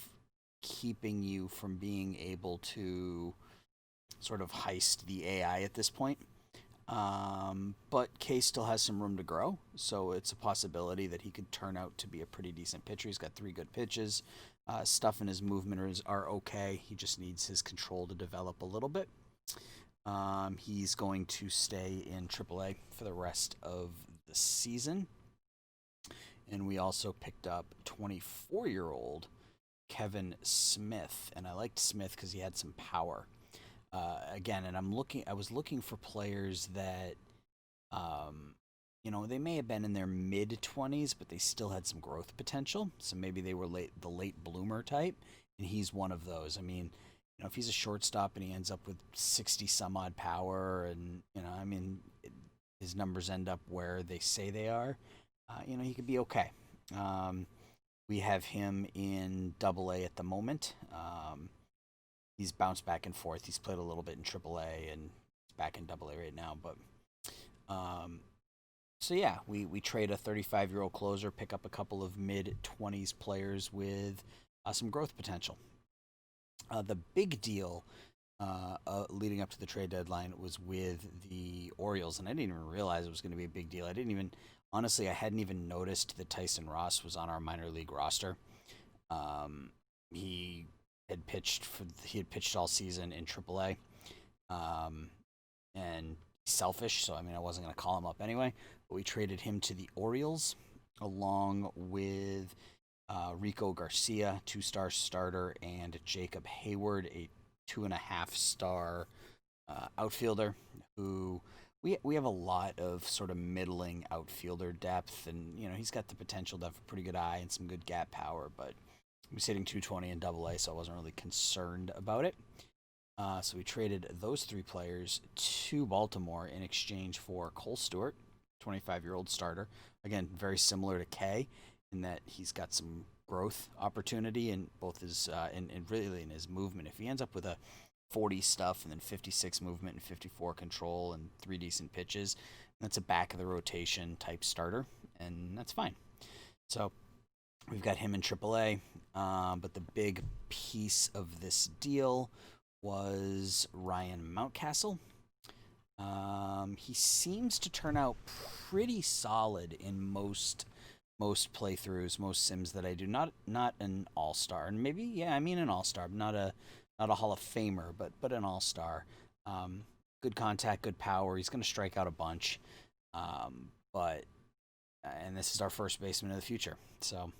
keeping you from being able to sort of heist the AI at this point. But Case still has some room to grow, so it's a possibility that he could turn out to be a pretty decent pitcher. He's got 3 good pitches. Stuff in his movement are okay. He just needs his control to develop a little bit. He's going to stay in AAA for the rest of the season. And we also picked up 24-year-old Kevin Smith, and I liked Smith because he had some power. Again, and I was looking for players that, they may have been in their mid-20s, but they still had some growth potential. So maybe they were the late bloomer type, and he's one of those. I mean, if he's a shortstop and he ends up with 60 some odd power, and his numbers end up where they say they are, he could be okay. We have him in AA at the moment. He's bounced back and forth. He's played a little bit in AAA and he's back in AA right now. But so yeah, we trade a 35-year-old closer, pick up a couple of mid-20s players with some growth potential. The big deal leading up to the trade deadline was with the Orioles, and I didn't even realize it was going to be a big deal. Honestly, I hadn't even noticed that Tyson Ross was on our minor league roster. He had pitched all season in AAA, and selfish. So I wasn't going to call him up anyway. But we traded him to the Orioles along with Rico Garcia, 2-star starter, and Jacob Hayward, a 2.5-star outfielder who. We have a lot of sort of middling outfielder depth, and he's got the potential to have a pretty good eye and some good gap power, but he was hitting 220 in AA, so I wasn't really concerned about it. So we traded those 3 players to Baltimore in exchange for Cole Stewart, 25-year-old starter. Again, very similar to Kay in that he's got some growth opportunity in both his and really in his movement. If he ends up with a 40 stuff and then 56 movement and 54 control and 3 decent pitches, that's a back of the rotation type starter, and that's fine. So we've got him in AAA, but the big piece of this deal was Ryan Mountcastle. He seems to turn out pretty solid in most playthroughs, most sims that I do. Not an all-star, and maybe an all-star, not a Hall of Famer, but an all-star. Good contact, good power. He's going to strike out a bunch. And this is our first baseman of the future. So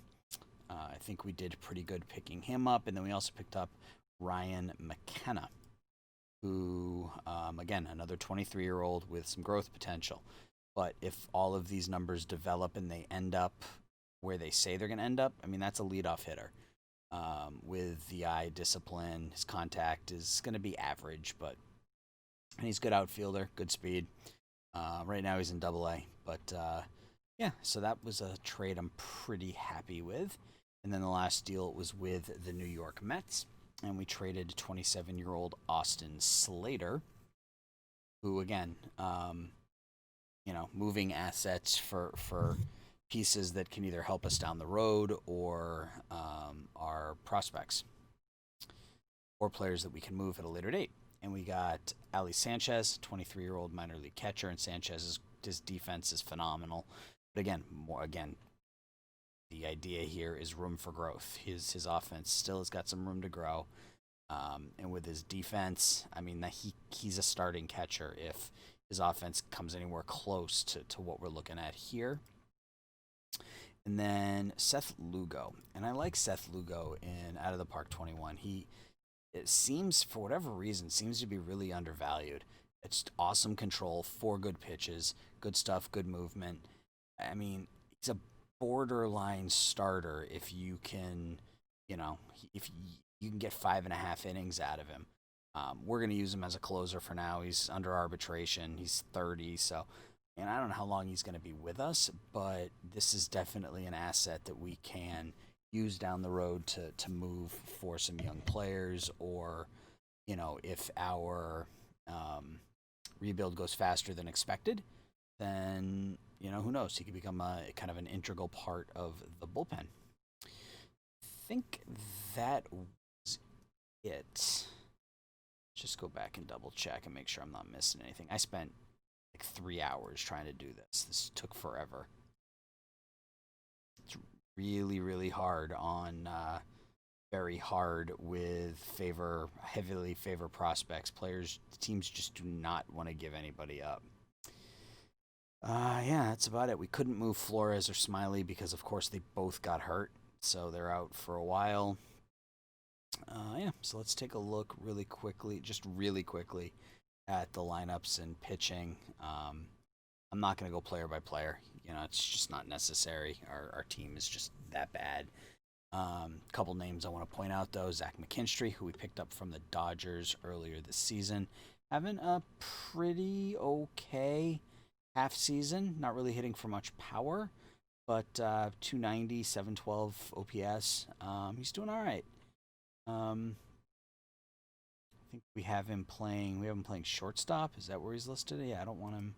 I think we did pretty good picking him up. And then we also picked up Ryan McKenna, who, again, another 23-year-old with some growth potential. But if all of these numbers develop and they end up where they say they're going to end up, that's a leadoff hitter. With the eye discipline, his contact is going to be average, and he's a good outfielder, good speed. Right now he's in AA, but so that was a trade I'm pretty happy with. And then the last deal was with the New York Mets, and we traded 27-year-old Austin Slater, who again, moving assets for pieces that can either help us down the road or our prospects or players that we can move at a later date. And we got Ali Sanchez, 23-year-old minor league catcher, and Sanchez's his defense is phenomenal. But again, the idea here is room for growth. His offense still has got some room to grow. And with his defense, he's a starting catcher if his offense comes anywhere close to what we're looking at here. And then Seth Lugo. And I like Seth Lugo in Out of the Park 21. It seems, for whatever reason, seems to be really undervalued. It's awesome control, 4 good pitches, good stuff, good movement. He's a borderline starter if you can, if you can get 5.5 innings out of him. We're going to use him as a closer for now. He's under arbitration. He's 30, so and I don't know how long he's going to be with us, but this is definitely an asset that we can use down the road to move for some young players, or if our rebuild goes faster than expected, then who knows? He could become a kind of an integral part of the bullpen. I think that was it. Just go back and double check and make sure I'm not missing anything. I spent like 3 hours trying to do this. This took forever. It's really, really hard on very hard with heavily favor prospects. Teams just do not want to give anybody up. Yeah, that's about it. We couldn't move Flores or Smiley because, of course, they both got hurt, so they're out for a while. Yeah, so let's take a look really quickly at the lineups and pitching. I'm not going to go player by player. It's just not necessary. Our team is just that bad. Couple names I want to point out, though. Zach McKinstry, who we picked up from the Dodgers earlier this season, having a pretty okay half season. Not really hitting for much power, but 290, 712 OPS. He's doing all right. I think we have him playing shortstop. Is that where he's listed? Yeah, I don't want him.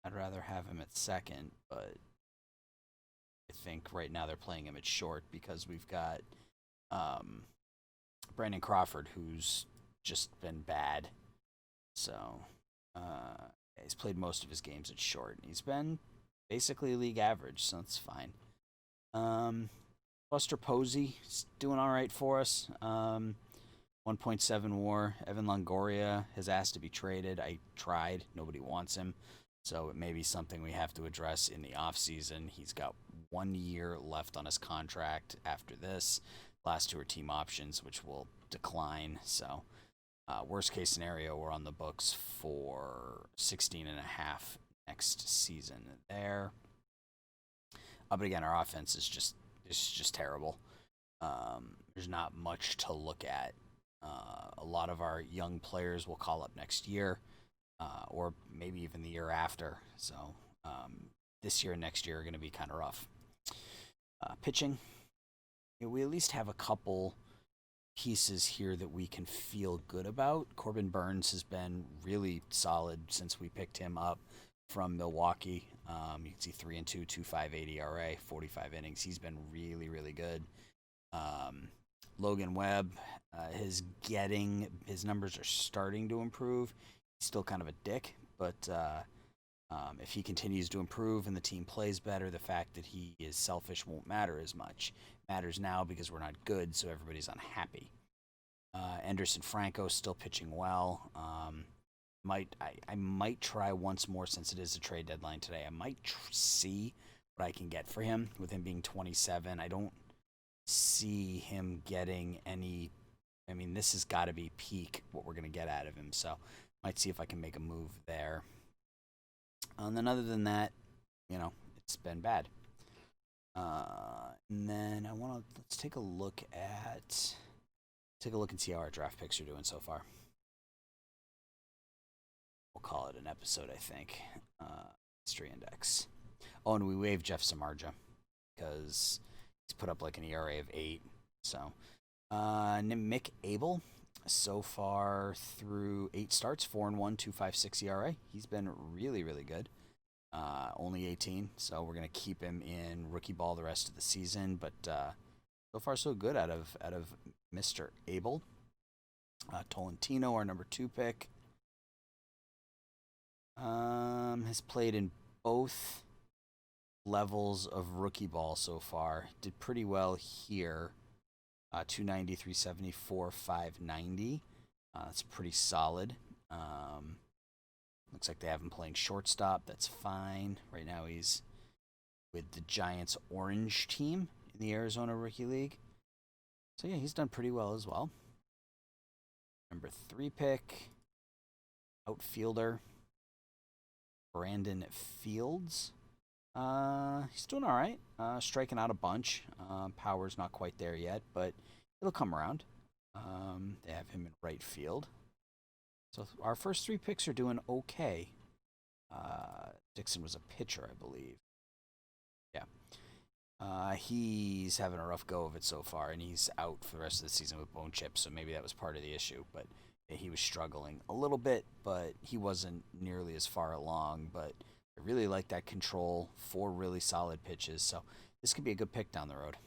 I'd rather have him at second, but I think right now they're playing him at short because we've got Brandon Crawford, who's just been bad. So he's played most of his games at short. He's been basically league average, so that's fine. Buster Posey is doing all right for us. 1.7 WAR. Evan Longoria has asked to be traded. I tried. Nobody wants him. So it may be something we have to address in the offseason. He's got 1 year left on his contract after this. Last two are team options, which will decline. So worst case scenario, we're on the books for 16 and a half next season there. But again, our offense is just terrible. There's not much to look at. A lot of our young players will call up next year, or maybe even the year after. So this year and next year are going to be kind of rough. Pitching, we at least have a couple pieces here that we can feel good about. Corbin Burns has been really solid since we picked him up from Milwaukee. You can see 3-2, 2.58 ERA, 45 innings. He's been really, really good. Logan Webb, his numbers are starting to improve. He's still kind of a dick, but if he continues to improve and the team plays better, the fact that he is selfish won't matter as much. It matters now because we're not good, so everybody's unhappy. Anderson Franco still pitching well. I might try once more since it is a trade deadline today. I might see what I can get for him with him being 27. I don't see him getting any. I mean, this has got to be peak what we're going to get out of him. So might see if I can make a move there. And then other than that, it's been bad. And then let's take a look and see how our draft picks are doing so far. We'll call it an episode, I think. History index. Oh, and we waived Jeff Samardzija because he's put up like an ERA of 8. So, Mick Abel, so far through 8 starts, 4-1, 2.56 ERA. He's been really, really good. Only 18, so we're gonna keep him in rookie ball the rest of the season. But so far, so good out of Mr. Abel. Tolentino, our number 2 pick. Has played in both levels of rookie ball so far. Did pretty well here. 290, 374, 590. That's pretty solid. Looks like they have him playing shortstop. That's fine. Right now he's with the Giants Orange team in the Arizona Rookie League. So yeah, he's done pretty well as well. Number 3 pick. Outfielder. Brandon Fields. He's doing all right. Striking out a bunch. Power's not quite there yet, but it'll come around. They have him in right field. So our first 3 picks are doing okay. Dixon was a pitcher, I believe. Yeah. He's having a rough go of it so far, and he's out for the rest of the season with bone chips, so maybe that was part of the issue. But yeah, he was struggling a little bit, but he wasn't nearly as far along. But I really like that control, 4 really solid pitches, so this could be a good pick down the road.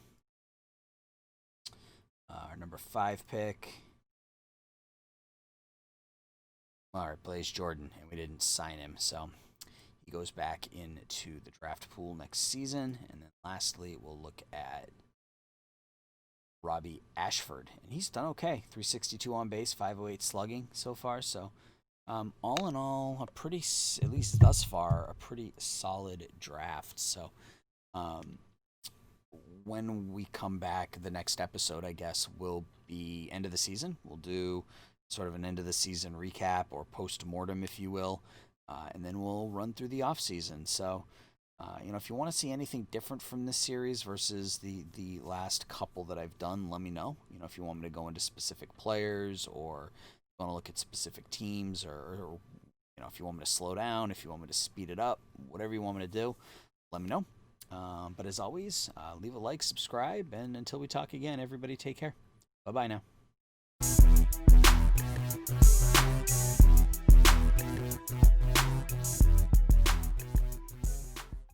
Our number 5 pick. All right, Blaze Jordan, and we didn't sign him, so he goes back into the draft pool next season. And then lastly, we'll look at Robbie Ashford, and he's done okay. 362 on base, 508 slugging so far. So, all in all, a pretty, at least thus far, a pretty solid draft. So, when we come back, the next episode, I guess, will be end of the season. We'll do sort of an end of the season recap or post mortem, if you will, and then we'll run through the off season. So, if you want to see anything different from this series versus the last couple that I've done, let me know. If you want me to go into specific players, or you want to look at specific teams, or if you want me to slow down, if you want me to speed it up, whatever you want me to do, let me know. But as always, leave a like, subscribe, and until we talk again, everybody take care. Bye-bye now.